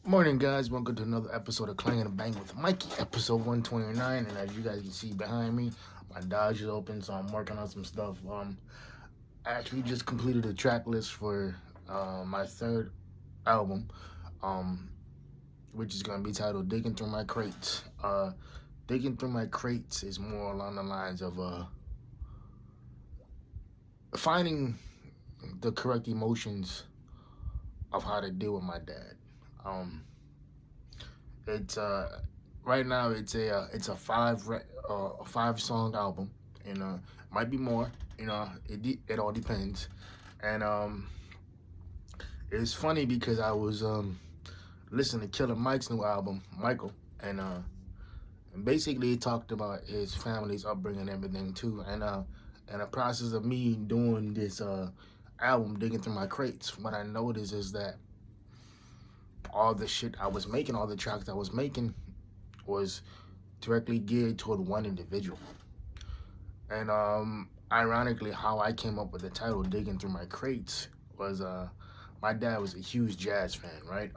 Morning, guys. Welcome to another episode of Clangin and Bangin with Mikey, episode 129. And as you guys can see behind me, my Dodge is open, so I'm working on some stuff. I actually just completed a track list for my third album, um, which is going to be titled Digging Through My Crates. Digging Through My Crates is more along the lines of finding the correct emotions of how to deal with my dad. Um, It's right now it's a five song album, and might be more. It all depends. And it's funny because I was listening to Killer Mike's new album, Michael, and basically it talked about his family's upbringing and everything too. And the process of me doing this album, digging through my crates, what I noticed is that all the shit I was making, all the tracks I was making, was directly geared toward one individual. And ironically, how I came up with the title "Digging Through My Crates" was my dad was a huge jazz fan, right?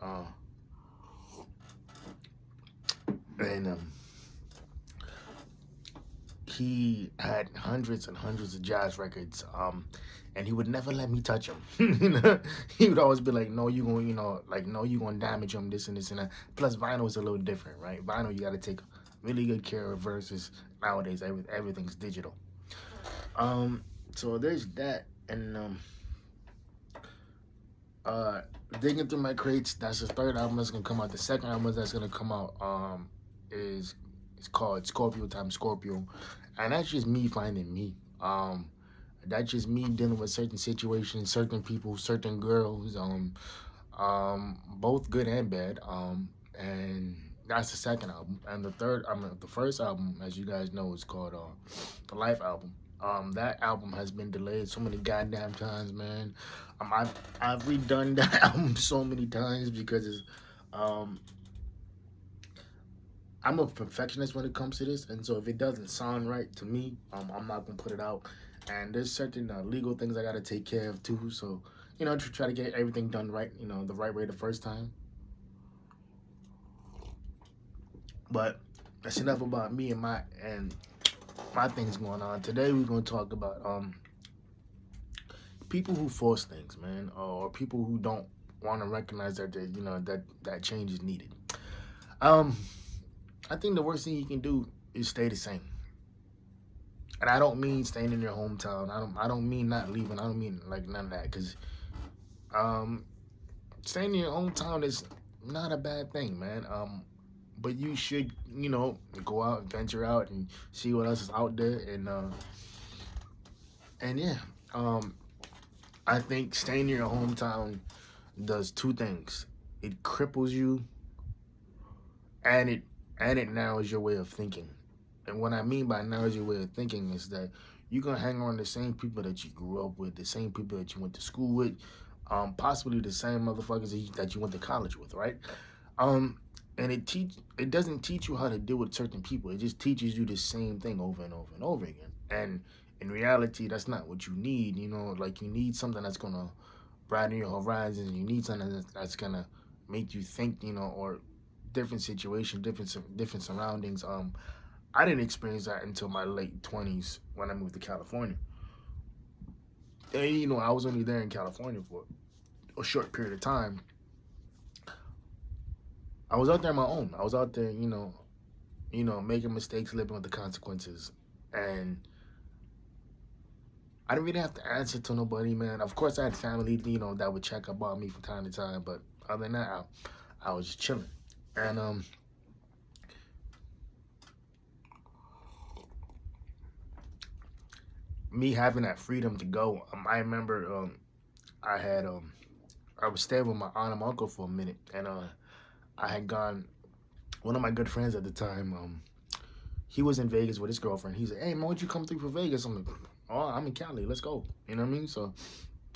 And he had hundreds and hundreds of jazz records. And he would never let me touch them. He would always be like, "No, you going, no, you going to damage them, this and this and that." Plus, vinyl is a little different, right? Vinyl, you got to take really good care of versus nowadays everything's digital. So there's that, and digging through my crates. That's the third album that's gonna come out. The second album that's gonna come out is it's called Scorpio Time Scorpio, and that's just me finding me. That's just me dealing with certain situations, certain people, certain girls, both good and bad. And that's the second album. And the first album, as you guys know, is called the Life album. That album has been delayed so many goddamn times, man. I've redone that album so many times because um, I'm a perfectionist when it comes to this, and so if it doesn't sound right to me, I'm not gonna put it out. And there's certain legal things I gotta take care of too. So to try to get everything done right, the right way the first time. But that's enough about me and my things going on. Today we're gonna talk about people who force things, man, or people who don't want to recognize that that change is needed. Um, I think the worst thing you can do is stay the same. And I don't mean staying in your hometown. I don't mean not leaving. I don't mean like none of that. Cause um, staying in your hometown is not a bad thing, man. But you should go out, venture out, and see what else is out there. And yeah, um, I think staying in your hometown does two things. It cripples you, and it narrows your way of thinking. And what I mean by narrows your way of thinking is that you're gonna hang around the same people that you grew up with, the same people that you went to school with, possibly the same motherfuckers that you went to college with, right? Um, and it doesn't teach you how to deal with certain people. It just teaches you the same thing over and over and over again. And in reality, that's not what you need. Like you need something that's gonna broaden your horizons. You need something that's gonna make you think, or different situation, different surroundings. I didn't experience that until my late 20s when I moved to California. And I was only there in California for a short period of time. I was out there on my own. I was out there, making mistakes, living with the consequences, and I didn't really have to answer to nobody, man. Of course, I had family, that would check up on me from time to time, but other than that, I was just chilling. And me having that freedom to go, I remember I had I was staying with my aunt and my uncle for a minute, and I had gone. One of my good friends at the time, he was in Vegas with his girlfriend. He said, "Hey, man, why don't you come through for Vegas?" I'm like, "Oh, I'm in Cali. Let's go." You know what I mean? So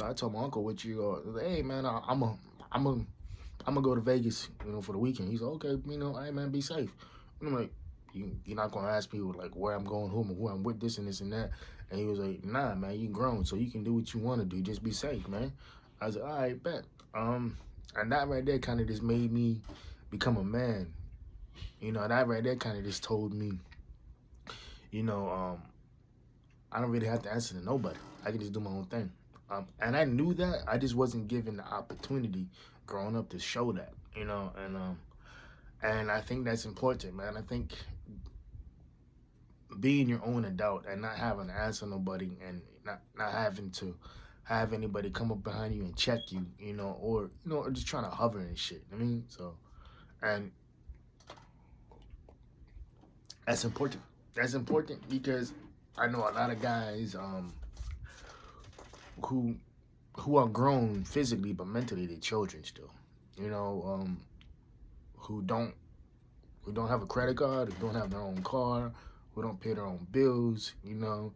I told my uncle, "What you?" Like, "Hey, man, I'm gonna go to Vegas, for the weekend." He's like, "Okay, hey, man, be safe." And I'm like, "You're not gonna ask me like where I'm going, who I'm with, this and this and that." And he was like, "Nah, man, you grown, so you can do what you want to do. Just be safe, man." I was like, "All right, bet." And that right there kind of just made me become a man. You know, that right there kind of just told me, you know, I don't really have to answer to nobody. I can just do my own thing. And I knew that. I just wasn't given the opportunity growing up to show that, you know. And I think that's important, man. I think being your own adult and not having to answer nobody and not having to have anybody come up behind you and check you, you know, or just trying to hover and shit. I mean, so and that's important. That's important because I know a lot of guys who who are grown physically but mentally they're children still. You know, who don't have a credit card, who don't have their own car, who don't pay their own bills, you know.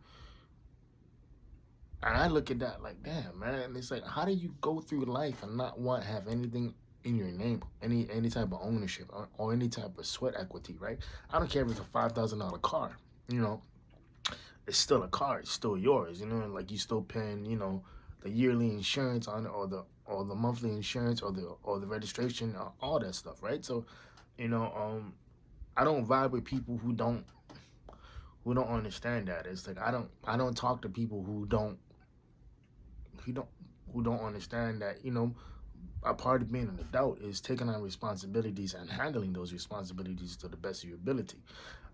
And I look at that like, damn, man. It's like, how do you go through life and not want to have anything in your name, any type of ownership or any type of sweat equity, right? I don't care if it's a $5,000 car, you know. It's still a car. It's still yours, you know. And like you still paying, you know, the yearly insurance on it, or the monthly insurance, or the registration, all that stuff, right? So, you know, I don't vibe with people who don't understand that. It's like I don't talk to people who don't who don't understand that, you know, a part of being an adult is taking on responsibilities and handling those responsibilities to the best of your ability.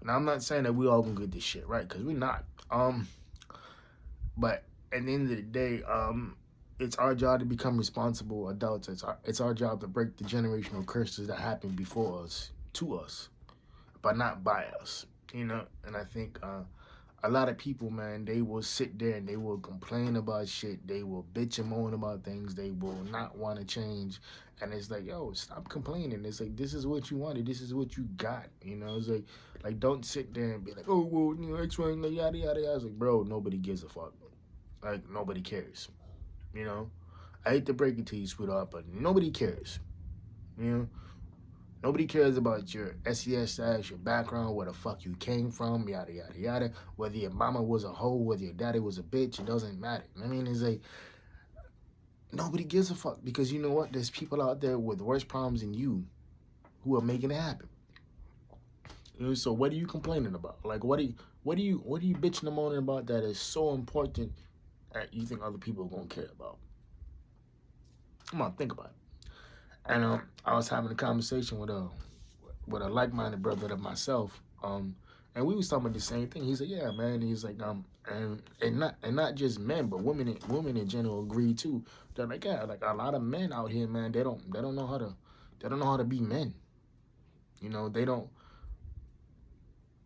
Now, I'm not saying that we all gonna get this shit right, because we're not. But at the end of the day, it's our job to become responsible adults. It's our job to break the generational curses that happened before us to us, but not by us. You know, and I think a lot of people, man, they will sit there and they will complain about shit. They will bitch and moan about things. They will not want to change. And it's like, yo, stop complaining. It's like, this is what you wanted. This is what you got. You know, it's like don't sit there and be like, oh, well, you know, X, Y, and yada, yada, yada. I was like, bro, nobody gives a fuck. Like, nobody cares. You know, I hate to break it to you, sweetheart, but nobody cares. You know, nobody cares about your SES status, your background, where the fuck you came from, yada, yada, yada. Whether your mama was a hoe, whether your daddy was a bitch, it doesn't matter. I mean, it's like, nobody gives a fuck, because you know what? There's people out there with worse problems than you who are making it happen. You know, so what are you complaining about? Like, what are you bitching and moaning about that is so important that you think other people are gonna care about? Come on, think about it. And I was having a conversation with a like-minded brother of myself, and we was talking about the same thing. He said, "Yeah, man." He's like, and not just men, but women in general agree too. They're like, yeah, like a lot of men out here, man, they don't know how to be men. You know, they don't.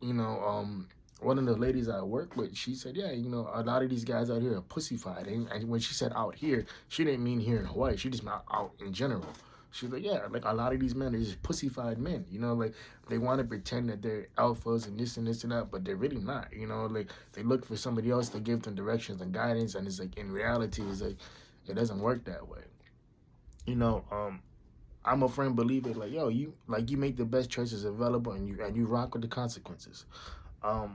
You know, one of the ladies I work with, she said, yeah, you know, a lot of these guys out here are pussyfied. And when she said out here, she didn't mean here in Hawaii. She just meant out in general. She's like, yeah, like a lot of these men are just pussyfied men. You know, like they want to pretend that they're alphas and this and this and that, but they're really not. You know, like they look for somebody else to give them directions and guidance. And it's like, in reality, it's like, it doesn't work that way. You know, I'm a firm believer, like, yo, you make the best choices available, and you rock with the consequences. A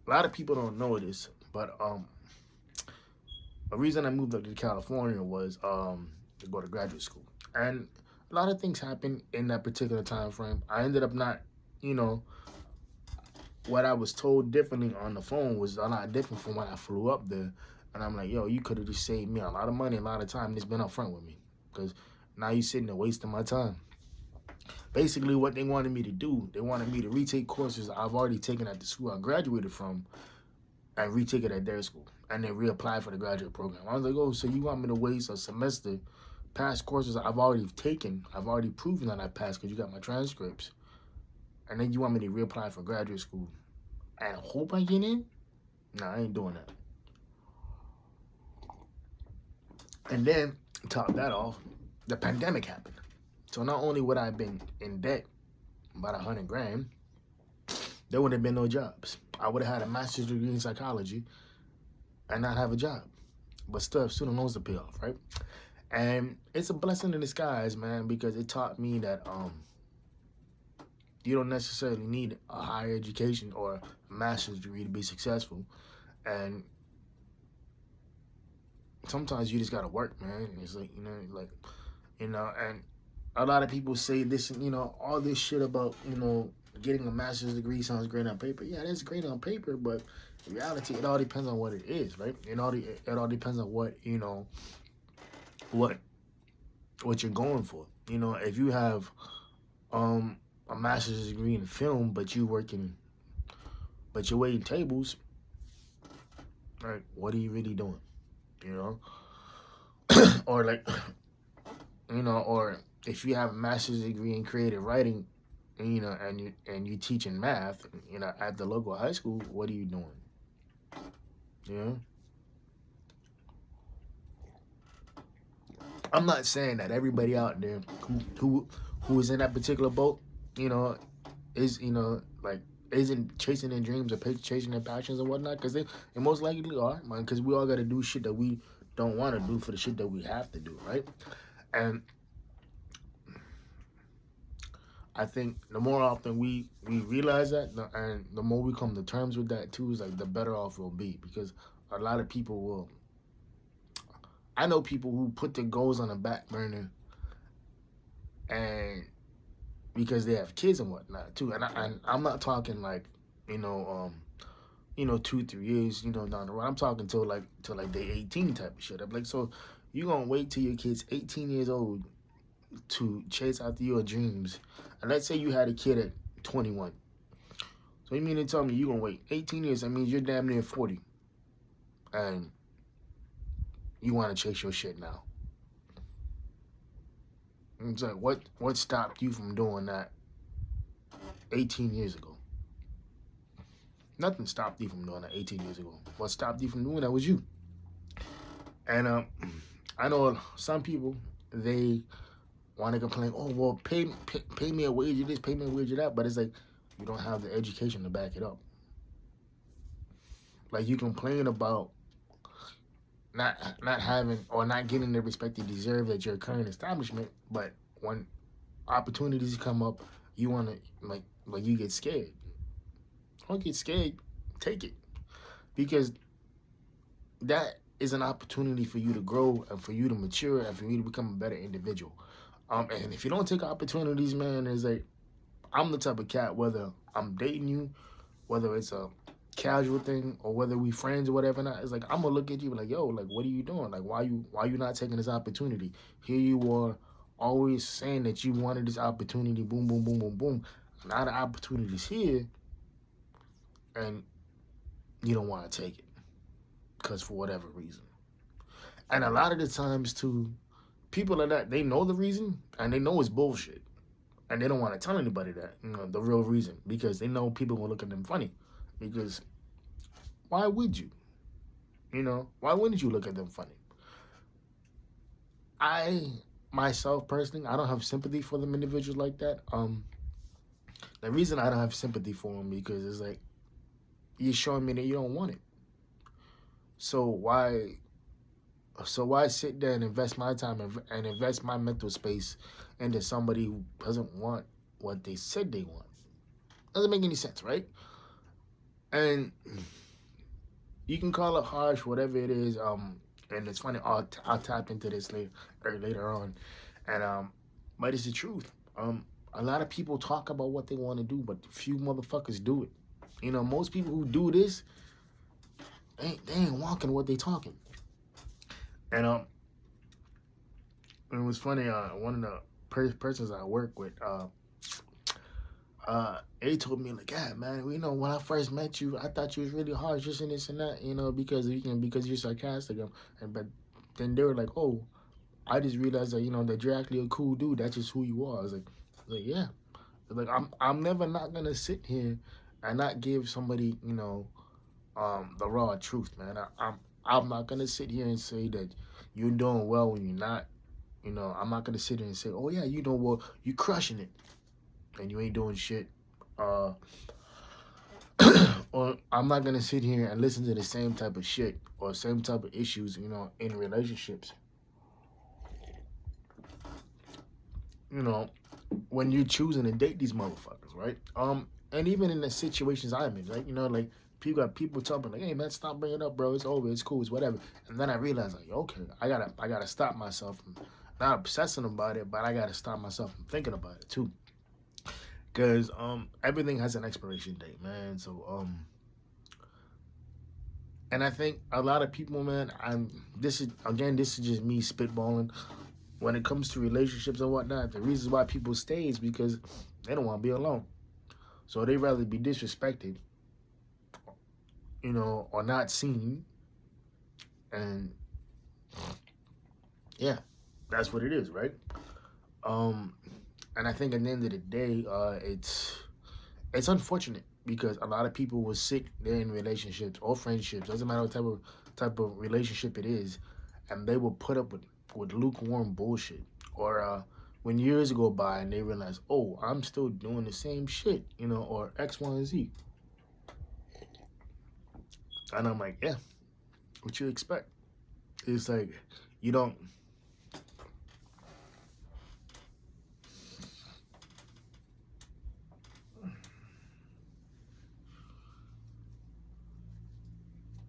lot of people don't know this, but the reason I moved up to California was to go to graduate school, and a lot of things happened in that particular time frame. I ended up not, you know, what I was told differently on the phone was a lot different from when I flew up there, and I'm like, yo, you could have just saved me a lot of money, a lot of time, and just been upfront with me, because now you're sitting there wasting my time. Basically, what they wanted me to do, they wanted me to retake courses I've already taken at the school I graduated from and retake it at their school and then reapply for the graduate program. I was like, oh, so you want me to waste a semester, past courses I've already taken, I've already proven that I passed because you got my transcripts, and then you want me to reapply for graduate school and hope I get in? Nah, I ain't doing that. And then, top that off, the pandemic happened. So not only would I have been in debt about 100 grand, there would have been no jobs. I would have had a master's degree in psychology and not have a job, but still have student loans to pay off, right? And it's a blessing in disguise, man, because it taught me that you don't necessarily need a higher education or a master's degree to be successful. And sometimes you just gotta work, man. It's like, you know, like you know, and a lot of people say this, you know, all this shit about, you know, getting a master's degree sounds great on paper. Yeah, that's great on paper, but in reality, it all depends on what it is, right? It all depends on what, you know, what what you're going for. You know, if you have a master's degree in film, but you're waiting tables, like, what are you really doing? You know, or like, you know, or if you have a master's degree in creative writing, you know, and you teaching math, you know, at the local high school, what are you doing? You know, I'm not saying that everybody out there who is in that particular boat, you know, is, you know, like, isn't chasing their dreams or chasing their passions or whatnot, because they most likely are, man, because we all got to do shit that we don't want to do for the shit that we have to do, right? And I think the more often we realize that, and the more we come to terms with that too, is like the better off we'll be, because a lot of people will. I know people who put their goals on the back burner, and because they have kids and whatnot too, and I'm not talking like, you know, 2-3 years, you know, down the road. I'm talking till they 18 type of shit. I'm like, so you gonna wait till your kid's 18 years old to chase after your dreams? And let's say you had a kid at 21. So you mean to tell me you gonna wait 18 years? That means you're damn near 40, and you want to chase your shit now. It's like, what stopped you from doing that 18 years ago? Nothing stopped you from doing that 18 years ago. What stopped you from doing that was you. And I know some people, they want to complain, oh, well, pay me a wage of this, pay me a wage of that, but it's like, you don't have the education to back it up. Like, you complain about not having or not getting the respect you deserve at your current establishment, but when opportunities come up, you want to, like you get scared. Don't get scared, take it, because that is an opportunity for you to grow and for you to mature and for you to become a better individual. And if you don't take opportunities, man, it's like, I'm the type of cat, whether I'm dating you, whether it's a casual thing or whether we friends or whatever, not, it's like, I'm gonna look at you like, yo, like, what are you doing? Like, why you not taking this opportunity? Here you are, always saying that you wanted this opportunity, boom, boom, boom, boom, boom. Now the opportunity's here, and you don't want to take it because for whatever reason. And a lot of the times too, people like that, they know the reason and they know it's bullshit, and they don't want to tell anybody that, you know, the real reason, because they know people will look at them funny. Because why would you? You know, why wouldn't you look at them funny? I myself personally, I don't have sympathy for them individuals like that. The reason I don't have sympathy for them, because it's like, you're showing me that you don't want it. So why sit there and invest my time and invest my mental space into somebody who doesn't want what they said they want? Doesn't make any sense, right? And you can call it harsh, whatever it is. And it's funny, I'll tap into this later on, and but it's the truth. A lot of people talk about what they want to do, but few motherfuckers do it. You know, most people who do this, they ain't walking what they talking. And it was funny. One of the persons I work with, they told me, like, yeah, man, you know, when I first met you, I thought you was really harsh, just and this and that, you know, because you're sarcastic. But then they were like, oh, I just realized that, you know, that you're actually a cool dude. That's just who you are. I was like, yeah. Like, I'm never not gonna sit here and not give somebody, you know, the raw truth, man. I'm not gonna sit here and say that you're doing well when you're not. You know, I'm not gonna sit here and say, oh yeah, you doing well, you crushing it, and you ain't doing shit. Or I'm not gonna sit here and listen to the same type of shit or same type of issues, you know, in relationships. You know, when you're choosing to date these motherfuckers, right? And even in the situations I'm in, right? You know, like, people talking like, hey man, stop bringing it up, bro. It's over. It's cool. It's whatever. And then I realized, like, okay, I gotta stop myself not obsessing about it, but I gotta stop myself from thinking about it too. Cause everything has an expiration date, man. So and I think a lot of people, man, this is just me spitballing. When it comes to relationships and whatnot, the reasons why people stay is because they don't want to be alone. So they rather be disrespected, or not seen. And yeah, that's what it is, right? Um, and I think at the end of the day, it's unfortunate because a lot of people will sit there in relationships or friendships, doesn't matter what type of relationship it is, and they will put up with lukewarm bullshit. Or when years go by and they realize, oh, I'm still doing the same shit, or X, Y, and Z. And I'm like, yeah, what you expect? It's like you don't.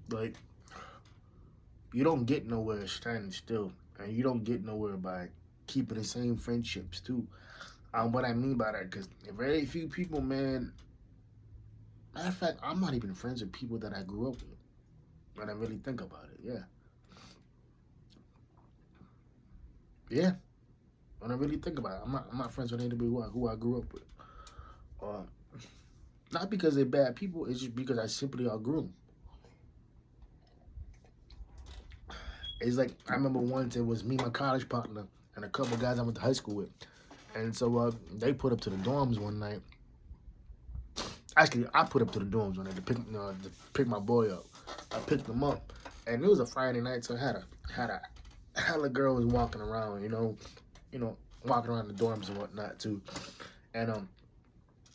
Like, you don't get nowhere standing still, and you don't get nowhere by keeping the same friendships too. What I mean by that, because very few people, man. Matter of fact, I'm not even friends with people that I grew up with. When I really think about it, yeah, yeah. When I really think about it, I'm not friends with anybody who I grew up with. Uh, Not because they're bad people. It's just because I simply outgrew them. It's like I remember once it was me, my college partner, and a couple guys I went to high school with, and so they put up to the dorms one night. Actually, I put up to the dorms one night to pick my boy up. I picked him up, and it was a Friday night, so I had a hella girls walking around, walking around the dorms and whatnot too. And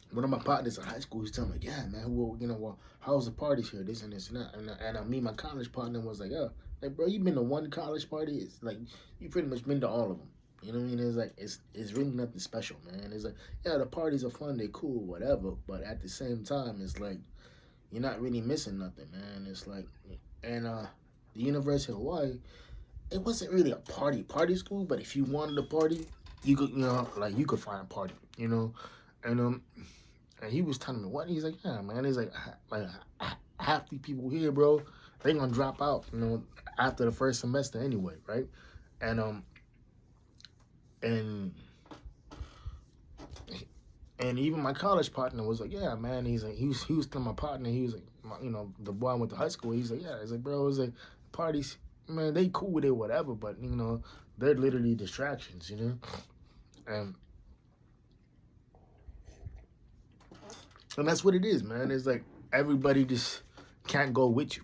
one of my partners in high school was telling me, yeah, man, well, how's the parties here? This and this and that. And me, my college partner was like, yeah, like, bro, you been to one college party? It's like, you pretty much been to all of them. You know what I mean? It's like, it's really nothing special, man. It's like, yeah, the parties are fun, they're cool, whatever. But at the same time, it's like, you're not really missing nothing, man. It's like, and the University of Hawaii, it wasn't really a party school, but if you wanted a party, you could, you could find a party, and and he was telling me what he's like, yeah, man. He's like half the people here, bro, they gonna drop out, after the first semester anyway, right? And and and even my college partner was like, yeah, man. He's like, he was telling my partner, he was like, the boy I went to high school. He's like, yeah. He's like, bro, it's like parties, man. They cool with it, whatever, but they're literally distractions, and and that's what it is, man. It's like everybody just can't go with you,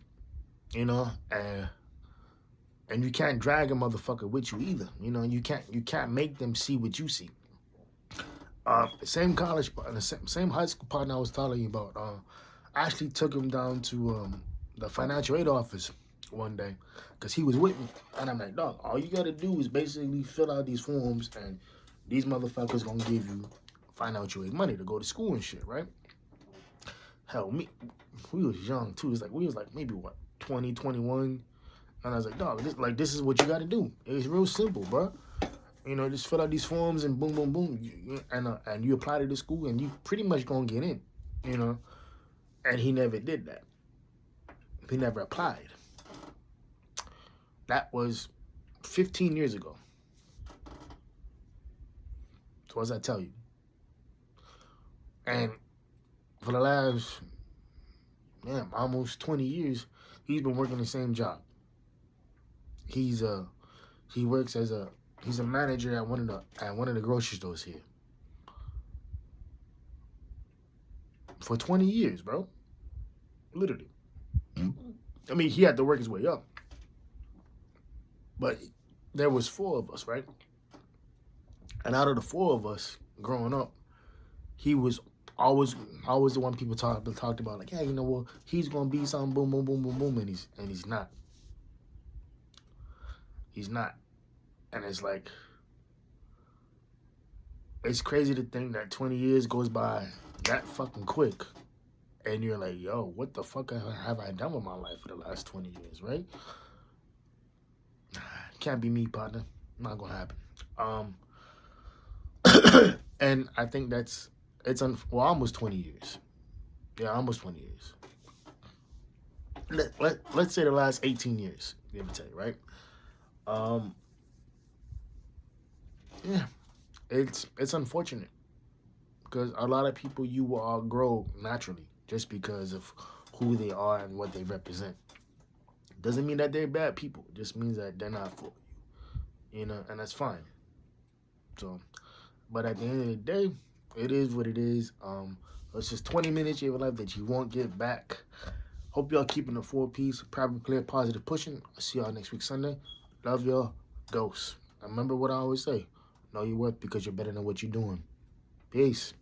and you can't drag a motherfucker with you either. You can't make them see what you see. Same college, the same high school partner I was telling you about. I actually took him down to the financial aid office one day because he was with me, and I'm like, dog, all you gotta do is basically fill out these forms, and these motherfuckers gonna give you financial aid money to go to school and shit, right? Hell, we was young too. It's like we was like maybe what 20, 21, and I was like, dog, this is what you got to do. It's real simple, bro. Just fill out these forms and boom, boom, boom, and you apply to the school and you pretty much gonna get in, And he never did that. He never applied. That was 15 years ago. So as I tell you, and for the last, almost 20 years, he's been working the same job. He works he's a manager at one of the grocery stores here. For 20 years, bro. Literally. I mean, he had to work his way up. But there was 4 of us, right? And out of the 4 of us growing up, he was always the one people talked about, like, yeah, well, he's gonna be something, boom, boom, boom, boom, boom, and he's not. He's not. And it's like, it's crazy to think that 20 years goes by that fucking quick. And you're like, yo, what the fuck have I done with my life for the last 20 years, right? Can't be me, partner. Not gonna happen. Um, and I think almost 20 years. Yeah, almost 20 years. Let's say the last 18 years, give or take, right? Um, yeah, it's unfortunate because a lot of people you will outgrow naturally just because of who they are and what they represent. Doesn't mean that they're bad people. It just means that they're not for you, and that's fine. So, but at the end of the day, it is what it is. It's just 20 minutes of your life that you won't get back. Hope y'all keeping the 4 piece, private, clear, positive pushing. I'll see y'all next week Sunday. Love y'all. Ghosts. Remember what I always say. Know your worth because you're better than what you're doing. Peace.